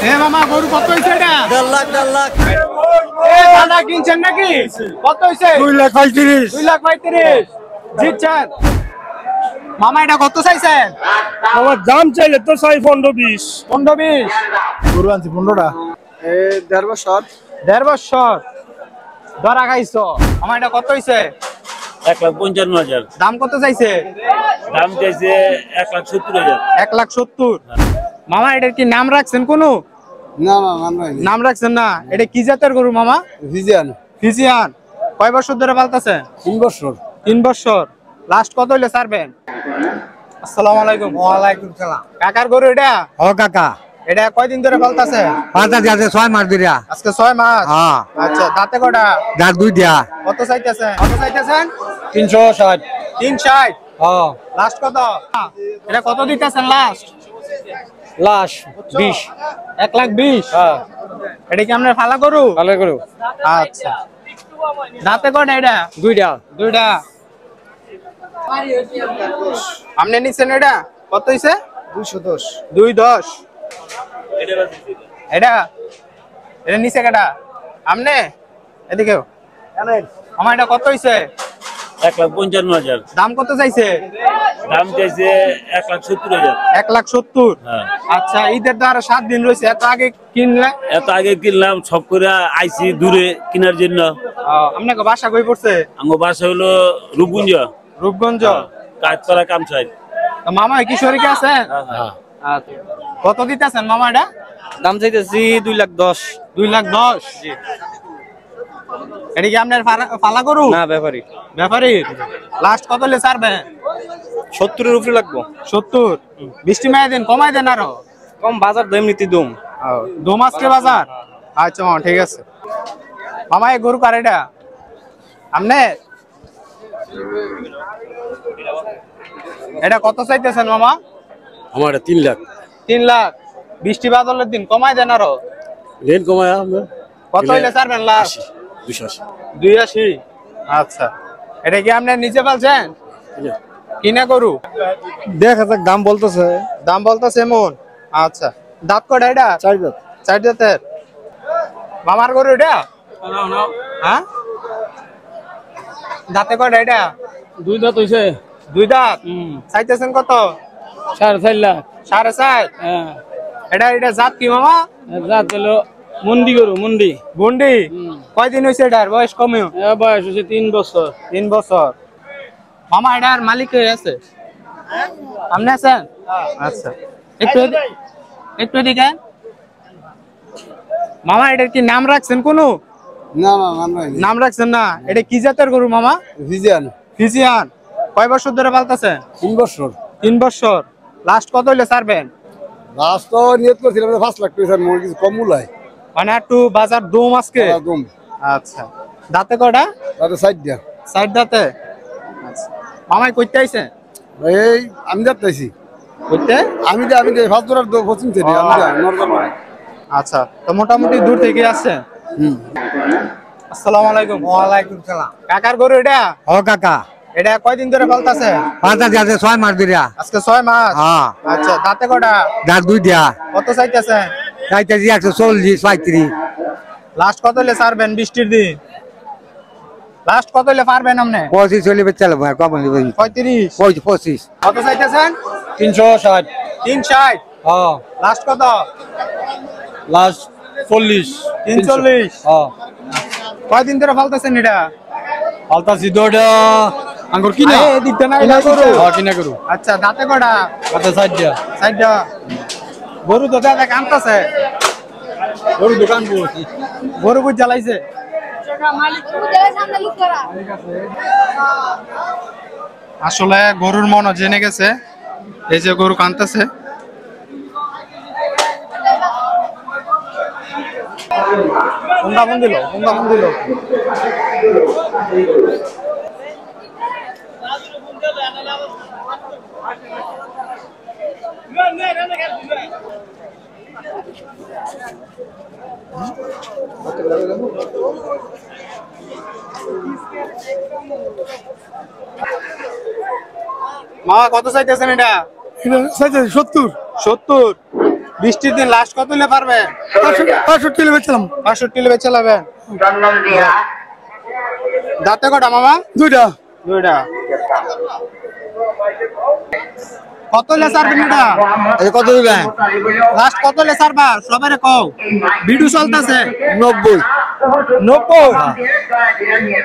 এ মামা গরু কত হইছে এটা? 1.5 লাখ 1.5 লাখ। এ দাদা কিনছেন নাকি? কত হইছে? 2,35,000। 2,35,000 জিতছেন। মামা এটা কত চাইছেন? আমার দাম চাইলে তো চাই 15-20। 15-20 গরু আনছি 15টা। এ 1.5 বছর। 1.5 বছর ধরা খাইছো। মামা এটা কত হইছে? 1,55,000। দাম কত চাইছে? দাম চাইছে 1,70,000। 1,70,000। মামা এটার কি নাম রাখছেন কোনো? না না নাম নাই। নাম রাখছেন না। এটা কি জাতের গরু মামা? ভিজিয়ান। ফিজিয়ান। কয় বছর ধরে পালতাছে? 3 বছর। 3 বছর। লাস্ট কত হইলে ছাড়বেন? আসসালামু আলাইকুম। ওয়ালাইকুম সালাম। কাকার গরু এটা? ও কাকা। এটা কয়দিন ধরে পালতাছে? পাঁচটা আছে 6 মাস ধরিয়া। আজকে 6 মাস। হ্যাঁ। আচ্ছা দাঁতে কয়টা? দাঁত 2 দিয়া। কত চাইতেছেন? কত চাইতেছেন? 360। 360। হ্যাঁ। লাস্ট কত? এটা কত দিতেছেন লাস্ট? লাশ 20। 1,20,000। হ্যাঁ। এটা কি আপনার ফালা গরু? ভালো করো। আচ্ছা দাঁতে কয়টা এটা? 2টা। 2টা। আপনি নিছেন এটা? কত হইছে? 210। 210। এটা এটা নিচে কাটা আমনে এদিকেও আমার এটা কত হইছে? 1,55,000। দাম কত চাইছে? দাম চাইছে 1,70,000। 1,70,000। হ্যাঁ। আচ্ছা ঈদের তো আরো 7 দিন রয়েছে, এত আগে কিনলে? এত আগে কিনলাম, সব করে আইছি দূরে কেনার জন্য। আপনাকে বাসা কই পড়ছে? আমার বাসা হলো রূপগঞ্জ। রূপগঞ্জ। কাজপাড়া কামসাই। মামা কিশোরী কে আছে? হ্যাঁ। আচ্ছা কত দিতেছেন মামা এটা? দাম চাইতেছি 2,10,000। 2,10,000। জি। এটা কি আপনার ফালা গরু? না ব্যাপারী। ব্যাপারী। লাস্ট কত হলে ছাড়বে? 70 এর উপরে লাগবো। 70। বৃষ্টি মাই দেন, কমাই দেন আরো। কম বাজার দাম নীতি দম। 2 মাসকে বাজার। আচ্ছা মামা ঠিক আছে। মামা এই গরু কার এটা? আমনে এটা কত চাইতেছেন মামা? আমার 3 লাখ। 3 লাখ। বৃষ্টি বাদলের দিন কমাই দেন আরো। রেন কমায় আমরা কত হইলে ছাড়বেন লাস্ট? 280। 280। আচ্ছা এটা কি আপনি নিজে পালছেন? কিনা গরু? দেখা যাক দাম বলতেছে। দাম বলতেছে এমন। আচ্ছা দাঁত কয়টা এটা? 4 দাঁত। 4 দাঁতের। মামার গরু এটা? হ্যাঁ দাঁতে কয়টা এটা? 2 দাঁত হইছে। 2 দাঁত। চাইতেছেন কত? 4.5 লাখ। 4.5। হ্যাঁ। এটা জাত কি মামা? জাত হলো মুন্ডি গরু, মুন্ডি। গুন্ডি। কয়দিন হইছে এটার বয়স? কমেও বয়স হচ্ছে 3 বছর। 3 বছর। মামা এটার মালিক কে আছে? আপনি আছেন? আচ্ছা একটু এদিকে। মামা এটার কি নাম রাখছেন কোনো? না না নাম নাই। নাম রাখছেন না। এটা কি জাতের গরু মামা? ভিজিয়ান। ফিজিয়ান। কয় বছর ধরে পালতেছেন? 3 বছর। 3 বছর। লাস্ট কত হইলে ছাড়বেন? লাস্ট তো নিয়ত করছিলাম 5 লাখ টাকা, স্যার মোর কিছু কম মূল্য মানে একটু বাজার দম আজকে। একদম। আচ্ছা দাঁতে কয়টা? তাতে 60 দিয়া। 60 দাঁতে। আচ্ছা মামাই কইতে আইছেন? এই আমি যাচ্ছি। কইতে? আমি ফার্স্ট দরার পশ্চিম থেকে আমি নরদর। আচ্ছা তো মোটামুটি দূর থেকে আসছে। আসসালামু আলাইকুম। ওয়ালাইকুম সালাম। কাকার গরু এটা? ও কাকা। এটা কয়দিন ধরে পালতাছে? পাঁচটা আছে 6 মাস ধরিয়া। আজকে 6 মাস। হ্যাঁ। আচ্ছা দাঁতে কয়টা? দাঁত 2 দিয়া। কত চাইতেছেন? চাইতেছি 140 35। লাস্ট কত হলে ছাড়বেন বৃষ্টির দিন? লাস্ট কত হলে পারবেন আপনি? 25 চলিবে চালাবো আর কম নিব। 35। 25। কত চাইতেছেন? 360। 360। হ্যাঁ। লাস্ট কত? লাস্ট 40। 340। হ্যাঁ। কয়দিন ধরে পালতেছেন এটা? আলতাছি দড়া আঙ্গুর কিনা। এই দিতে না এটা গরু। হ্যাঁ কিনা গরু। আচ্ছা দাঁতে কয়টা? কত 60 দিয়া। 60টা। গরু তো দাদা কামতাছে। গরু দোকান বলছি। গরু বুঝ জ্বালাইছে। আসলে গরুর মন জেনে গেছে। এই যে গরু কানতেছে। কোনটা ফোন দিল? মা কত চাইতেছেন এটা? 70। 70। বৃষ্টির দিন লাস্ট কত হলে পারবে? 65 কিলো বেচলাম। 65 বেচে লাবেন। দাঁতে কটা মামা? দুইটা। কত হলে ছাড়বেন এটা? কত দিবেন? লাস্ট কত হলে ছাড়বা? সবারে কও। ভিডিও চলতেছে। 90। 90?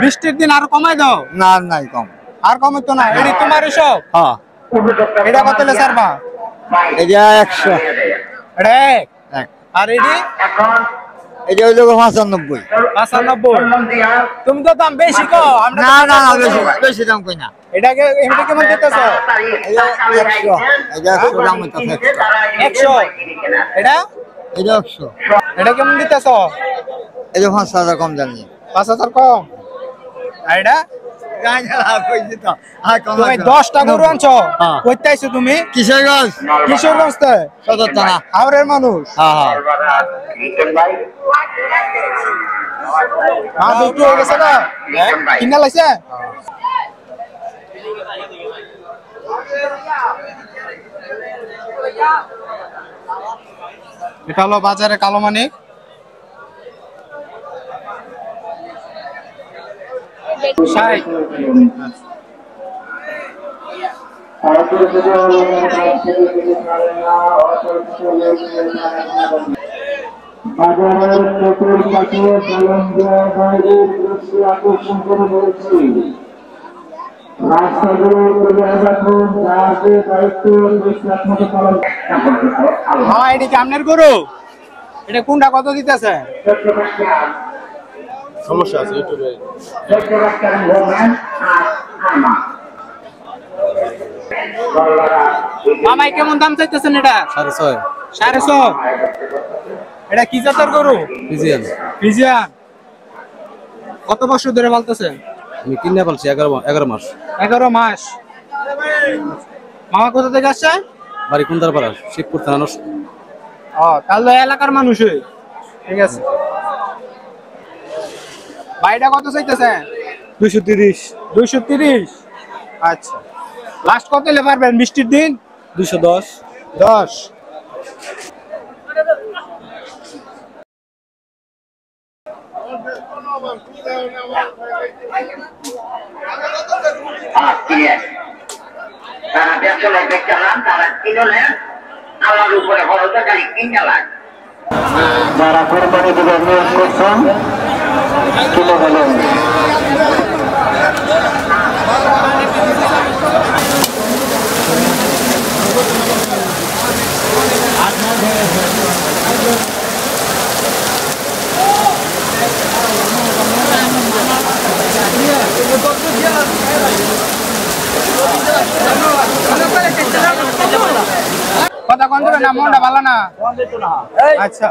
বৃষ্টির দিন আর কমাই দাও। না নাই কম। আর কমই তো না। এডি তোমার সব? হ্যাঁ। এটা কত হলে ছাড়বা? এটা 100। এটা এক। আর এডি? এটা হইলো 95। 95। তুমি তো দাম বেশি কও। আমরা না বেশি দাম কই না। এটাকে কেমন দিতেছ? এটা 100। এটা 100 দাম হইতাছে। 100। এটা 100। এটা কেমন দিতেছ? এটা 5000 কম জানি। 5000 কম। আর এটা তুমি 10টা গরু আনছো? কইতে আইছো তুমি? কিশোরগঞ্জ তে সদর থানা। হাওড়ের মানুষ। বিক্রি হয়ে গেছে না? কিনা লাগছে? এটা হলো বাজারে কালো মানিক। বাজারের চতুর্পাশে বাইরের দৃশ্য আকর্ষণ করে রয়েছে। রাস্তাগুলোর বজায় রাখুন, যাতে দায়িত্ব নিষ্ঠাত্মক পালন। হ্যাঁ, এটা কি আপনার গরু? এটা কোনটা কত দিতেছে? সমস্যা আছে ইউটিউবে। মামাই কেমন দাম চাইতেছেন এটা? 6.5। 6.5। এটা কি জাতের গরু? ফ্রিজিয়ান। কত বছর ধরে বলতেছেন? আমি কিনে পালছি 11 মাস। 11 মাস। মামা কোথা থেকে আসছে? বাড়ি কুন্দারপাড়া, শিবপুর থানা। তাহলে এলাকার মানুষই। ঠিক আছে। ভাইটা কত চাইতেছে? 230। 230। আচ্ছা, লাস্ট কত হলে পারবেন বৃষ্টির দিন? 210। 10। তারা ব্যবসা দেখতে তারা কিনলেন আমার উপরে ভরসা খালি কিনে লাগ। যারা কোরবানি দেবে নিয়োগ করছেন কিনে গেলেন। কথা কোন দেবে না? মনটা ভালো না। আচ্ছা,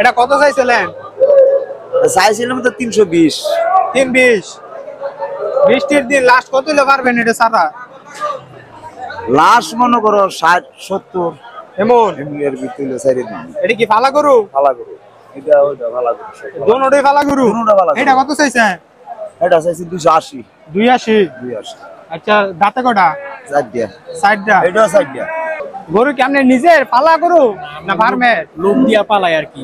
এটা কত চাইছিলেন? চাইছিলাম তো 320। 320। বৃষ্টির দিন লাস্ট কত হলে পারবেন এটা সারা? লাস্ট মনে করো 60-70 এমন। এর ভিতরে সাইরে দিন। এটা কি ফালা গরু? ফালা গরু। এটা ওইটা ফালা গরু। দোনোটাই ফালা গরু। এটা কত চাইছেন? এটা চাইছি 280। 82। আচ্ছা, দাঁতে কটা? 4টা। এটাও 4টা। গরু কি আপনি নিজের পালা গরু না ফার্মের? লোক দিয়া পালায় আর কি।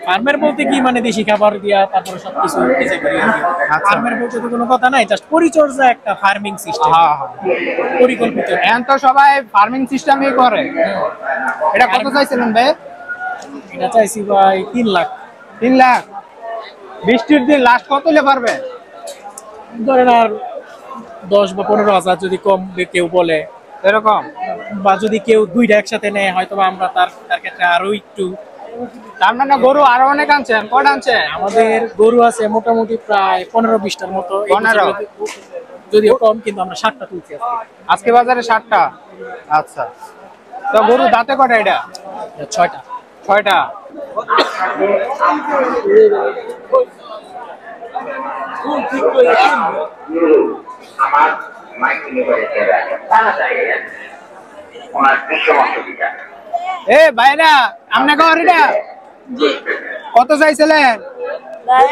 ফার্মের বলতে কি মানে দেশি খাবার দিয়া তারপরে সবকিছু নিজে করি আর কি। ফার্মের বলতে তো কোনো কথা নাই, জাস্ট পরিচর্যা একটা ফার্মিং সিস্টেম। পরিকল্পিত। এখন তো সবাই ফার্মিং সিস্টেমই করে। এটা কত চাইছিলেন ভাই? এটা চাইছি ভাই 3 লাখ। 3 লাখ। বৃষ্টির দিন লাস্ট কত হলে পারবে? ধরেন আর 10 বা 15 হাজার যদি কম কেউ বলে এরকম, বা যদি কেউ দুইটা একসাথে নেয় হয়তো আমরা তার ক্ষেত্রে আরো একটু। তার মানে গরু আরো অনেক আনছেন? কটা আনছেন? আমাদের গরু আছে মোটামুটি প্রায় 15-20টার মতো। 15? যদিও কম, কিন্তু আমরা 7টা তুলছি আজকে বাজারে 7টা। আচ্ছা, তো গরু দাঁতে কটা? এটা 6টা। 6টা। আমার মাইকিং করেছে তারা চাই ওনার ভীষণ অসুবিধা। এ ভাইরা, আপনি কর এটা কত চাইছিলেন?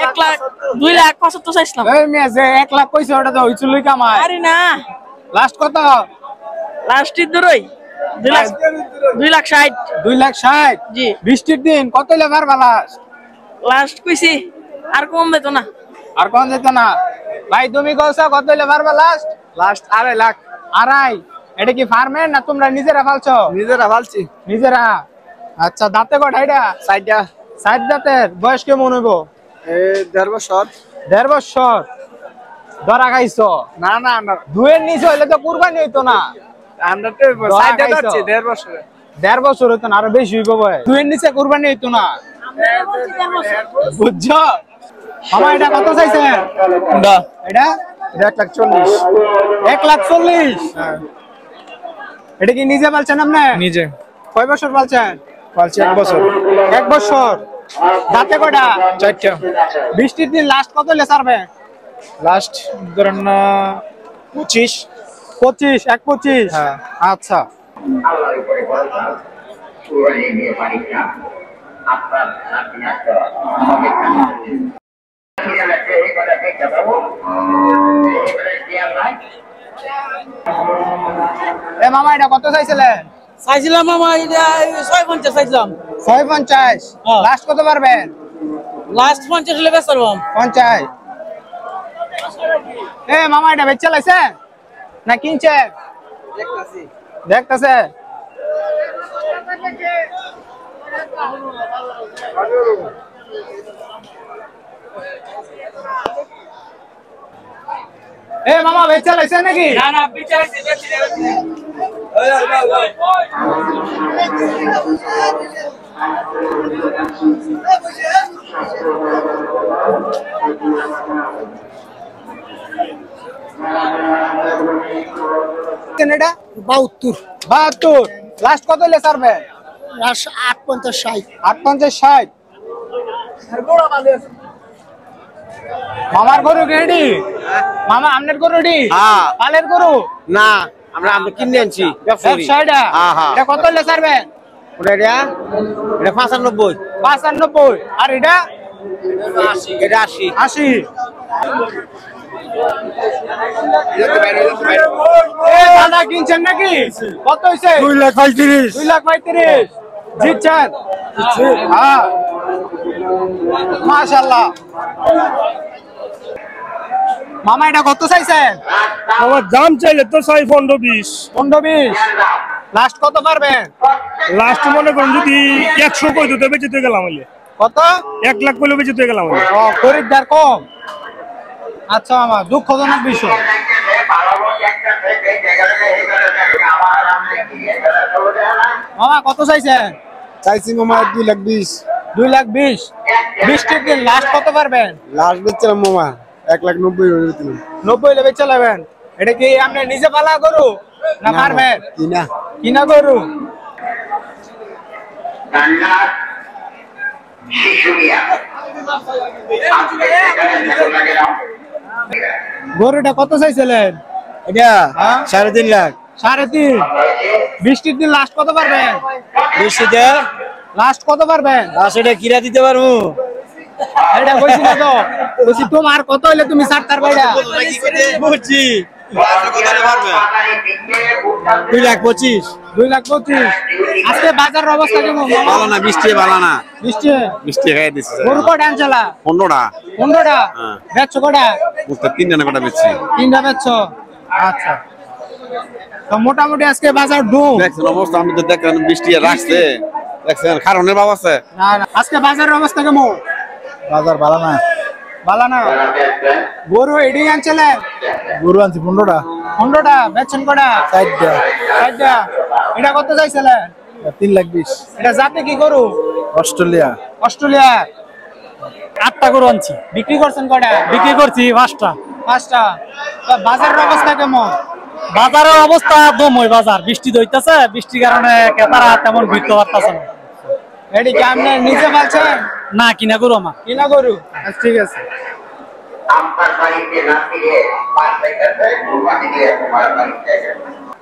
1 লাখ 2 লাখ 75 চাইছিলাম। এই মেয়ে যে 1 লাখ কইছে ওটা তো হইছিলই কামাই। আরে না, লাস্ট কত? লাস্টের দূরই 2,60,000 2,60,000 জি বৃষ্টির দিন কত হইলে পারবা লাস্ট কইছি আর কম দিত না আর কোন যেত না ভাই তুমি কইছো কত হইলে পারবা লাস্ট 2.5 লাখ আড়াই এটা কি ফার্মের না তোমরা নিজেরা পালছো নিজেরা ফালছি নিজেরা আচ্ছা দাঁতে কটা এটা 4টা 60 দাঁতের বয়স কেমন হইব এই 1.5 বছর 1.5 বছর ধরা খাইছো না না না দুয়ের নিচে হইলে তো কুরবানি হইতো না আমরা তো 4টা যাচ্ছে 1.5 বছর 1.5 বছর হইতো না আরো বেশি হইব ভাই দুয়ের নিচে কুরবানি হইতো না বুঝছো মামা এটা কত চাইছে এটা 1,40,000 1,40,000 এটা কি নিজে পালছেন আপনি নিজে কয় বছর পালছেন পালছি 1 বছর 1 বছর দাঁতে কয়টা 4টা বৃষ্টির দিন লাস্ট কত হইলে ছাড়বে লাস্ট ধরেন 25 25 হ্যাঁ আচ্ছা আল্লাহর উপরে ভরসা কুরবানি দিয়ে পারিকা আপনার সাথে আছে এ মামা এটা কত চাইছিলেন চাইছিলাম মামা এটা 650 চাইছিলাম 650 হ্যাঁ। লাস্ট কত পারবেন লাস্ট 50 হলে বেচলাম 50 এ মামা এটা বেচে লাইছে না কিনছে দেখতাছে এ মামা বেচে লাইছে নাকি না না বিচারছি এটা 72 লাস্ট কত হইলে ছাড়বে 850 58 60 মামার গরু রেডি মামা আমনের গরু রেডি হ্যাঁ। পালের গরু না আমরা কিনে আনছি ব্যবসায়ীটা হ্যাঁ, হ্যাঁ। এটা কত হইলে ছাড়বেন ওটা এটা 95 95 আর এটা এটা 80 80 এ দাদা কিনছেন নাকি কত হইছে 2,35,000 2,35,000 জিতছেন হ্যাঁ মাশাআল্লাহ মামা এটা কত চাইছেন আমার দাম চাইলে তো 15-20 15-20 লাস্ট কত পারবেন লাস্ট মনে করুন যদি 100 কই দিতে বেঁচে গেলাম হইলে কত 1 লাখ কইলে বেঁচে গেলাম হইলে ও খরিদ্দার কম আচ্ছা মামা দুঃখজনক বিষয় মামা কত চাইছেন চাইছি মামা 2,20,000 2,20,000 বৃষ্টির দিন লাস্ট কত পারবেন লাস্ট বেচলাম মামা 1,90,000 90 হইলে বেচে নেবেন এটা কি আপনি নিজে পালা গরু না পারবেন কিনা কিনা গরু গরুটা কত চাইছিলেন এটা হ্যাঁ? 3.5 লাখ 3.5 বৃষ্টির দিন লাস্ট কত পারবেন বেশিতে লাস্ট কত পারবেন এটা কিরা দিতে পারবো এটা কইছি না তো কইছি তোমার কত হইলে তুমি ছাড়তার বাইরা বুঝছি 2,25,000 2,25,000 আজকে বাজারের অবস্থা কেমন ভালো না বৃষ্টি ভালো না বৃষ্টি বৃষ্টি খাই দিচ্ছে গরু কটা আনছিলা 15টা 15টা হ্যাঁ। বেচছো কটা বুঝতে 3 কটা বেচছি 3টা বেচছো আচ্ছা তো মোটামুটি আজকে বাজার ডুম দেখছেন অবস্থা আমি তো দেখেন বৃষ্টি রাখছে দেখছেন কারণের ভাব আছে না না আজকে বাজারের অবস্থা কেমন বাজার ভালো না ভালো না গরু এডি আনছিলে গরু আনছি 15টা 15টা বেচছেন কটা 4টা 4টা এটা কত চাইছিলেন 3,20,000 এটা জাতে কি গরু অস্ট্রেলিয়া অস্ট্রেলিয়া 8টা গরু আনছি বিক্রি করছেন কটা বিক্রি করছি 5টা 5টা তো বাজারের অবস্থা কেমন বাজারের অবস্থা দম ওই বাজার বৃষ্টি দইতাছে বৃষ্টির কারণে ক্রেতারা তেমন ভিড়তে পারতাছে না এডি কি আপনি নিজে পালছেন না কিনা গরু আমার কিনা গরু আচ্ছা, ঠিক আছে আপনার বাড়িতে না ফিরে 5 টাকাতে কুরবানি দিয়ে তোমার বাড়িতে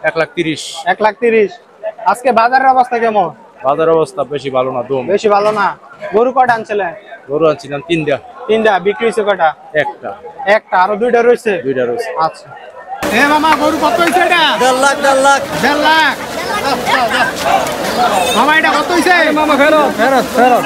1,30,000 1,30,000 আজকে বাজারের অবস্থা কেমন বাজার অবস্থা বেশি ভালো না দম বেশি ভালো না গরু কটা আনছিলেন গরু আনছিলাম 3টা 3টা বিক্রি হয়েছে কটা একটা একটা আরো 2টা রয়েছে 2টা রয়েছে আচ্ছা এ মামা গরু কত হয়েছে এটা 1.5 লাখ 1.5 লাখ মামা এটা কত হইছে? মামা ফেরত ফেরত ফেরত।